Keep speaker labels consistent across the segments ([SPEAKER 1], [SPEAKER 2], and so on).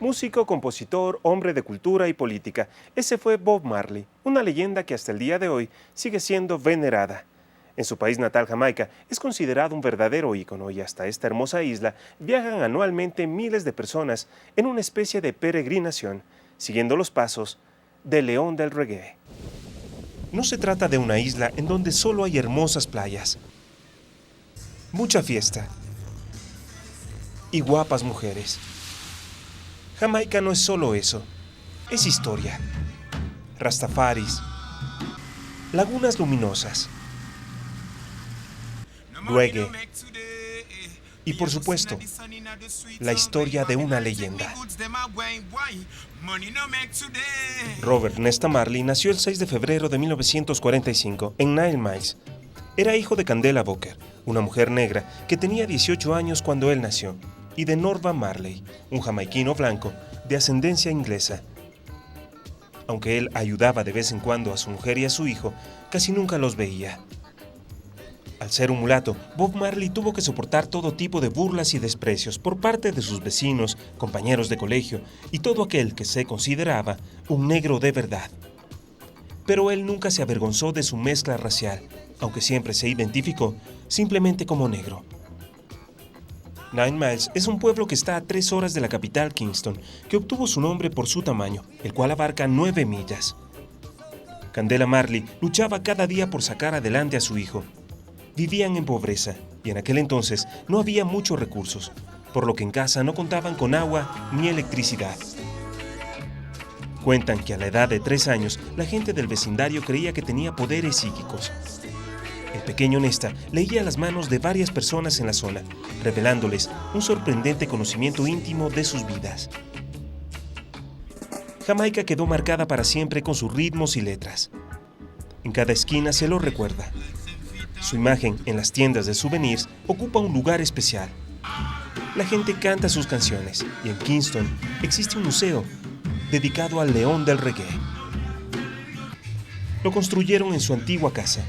[SPEAKER 1] Músico, compositor, hombre de cultura y política, ese fue Bob Marley, una leyenda que hasta el día de hoy sigue siendo venerada. En su país natal, Jamaica, es considerado un verdadero ícono y hasta esta hermosa isla viajan anualmente miles de personas en una especie de peregrinación, siguiendo los pasos del león del reggae. No se trata de una isla en donde solo hay hermosas playas, mucha fiesta y guapas mujeres. Jamaica no es solo eso, es historia. Rastafaris, lagunas luminosas, reggae y, por supuesto, la historia de una leyenda. Robert Nesta Marley nació el 6 de febrero de 1945 en 9 Miles. Era hijo de Candela Booker, una mujer negra que tenía 18 años cuando él nació, y de Norva Marley, un jamaiquino blanco de ascendencia inglesa. Aunque él ayudaba de vez en cuando a su mujer y a su hijo, casi nunca los veía. Al ser un mulato, Bob Marley tuvo que soportar todo tipo de burlas y desprecios por parte de sus vecinos, compañeros de colegio y todo aquel que se consideraba un negro de verdad. Pero él nunca se avergonzó de su mezcla racial, aunque siempre se identificó simplemente como negro. 9 Miles es un pueblo que está a 3 horas de la capital Kingston, que obtuvo su nombre por su tamaño, el cual abarca 9 millas. Candela Marley luchaba cada día por sacar adelante a su hijo. Vivían en pobreza y en aquel entonces no había muchos recursos, por lo que en casa no contaban con agua ni electricidad. Cuentan que a la edad de 3 años la gente del vecindario creía que tenía poderes psíquicos. El pequeño Nesta leía las manos de varias personas en la zona, revelándoles un sorprendente conocimiento íntimo de sus vidas. Jamaica quedó marcada para siempre con sus ritmos y letras. En cada esquina se lo recuerda. Su imagen en las tiendas de souvenirs ocupa un lugar especial. La gente canta sus canciones y en Kingston existe un museo dedicado al león del reggae. Lo construyeron en su antigua casa,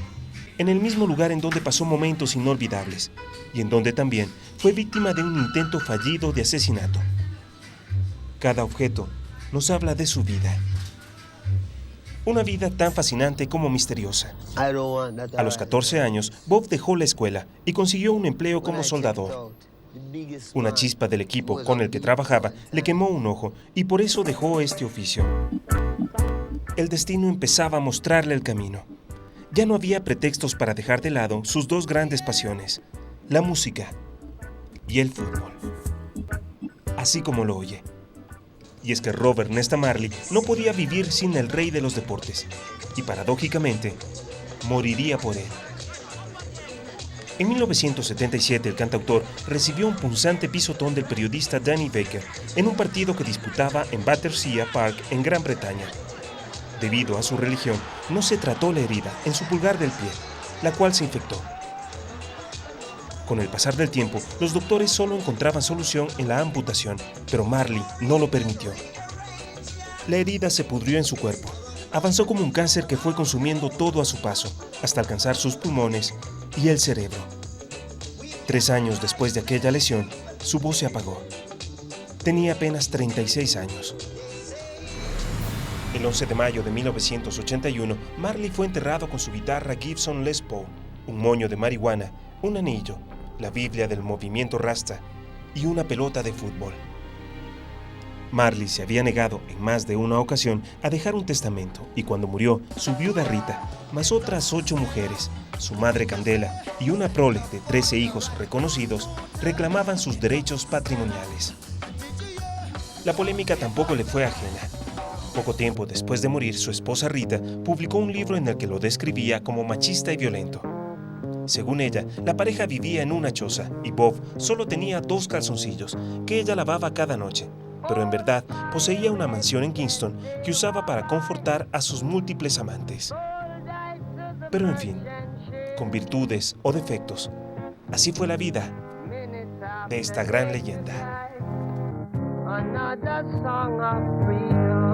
[SPEAKER 1] en el mismo lugar en donde pasó momentos inolvidables y en donde también fue víctima de un intento fallido de asesinato. Cada objeto nos habla de su vida. Una vida tan fascinante como misteriosa. A los 14 años, Bob dejó la escuela y consiguió un empleo como soldador. Una chispa del equipo con el que trabajaba le quemó un ojo y por eso dejó este oficio. El destino empezaba a mostrarle el camino. Ya no había pretextos para dejar de lado sus dos grandes pasiones, la música y el fútbol. Así como lo oye. Y es que Robert Nesta Marley no podía vivir sin el rey de los deportes, y paradójicamente, moriría por él. En 1977 el cantautor recibió un punzante pisotón del periodista Danny Baker en un partido que disputaba en Battersea Park en Gran Bretaña. Debido a su religión, no se trató la herida en su pulgar del pie, la cual se infectó. Con el pasar del tiempo, los doctores solo encontraban solución en la amputación, pero Marley no lo permitió. La herida se pudrió en su cuerpo. Avanzó como un cáncer que fue consumiendo todo a su paso, hasta alcanzar sus pulmones y el cerebro. 3 años después de aquella lesión, su voz se apagó. Tenía apenas 36 años. El 11 de mayo de 1981, Marley fue enterrado con su guitarra Gibson Les Paul, un moño de marihuana, un anillo, la Biblia del movimiento Rasta y una pelota de fútbol. Marley se había negado en más de una ocasión a dejar un testamento y cuando murió, su viuda Rita, más otras 8 mujeres, su madre Candela y una prole de 13 hijos reconocidos, reclamaban sus derechos patrimoniales. La polémica tampoco le fue ajena. Poco tiempo después de morir, su esposa Rita publicó un libro en el que lo describía como machista y violento. Según ella, la pareja vivía en una choza y Bob solo tenía 2 calzoncillos que ella lavaba cada noche, pero en verdad poseía una mansión en Kingston que usaba para confortar a sus múltiples amantes. Pero en fin, con virtudes o defectos, así fue la vida de esta gran leyenda.
[SPEAKER 2] Another song of freedom.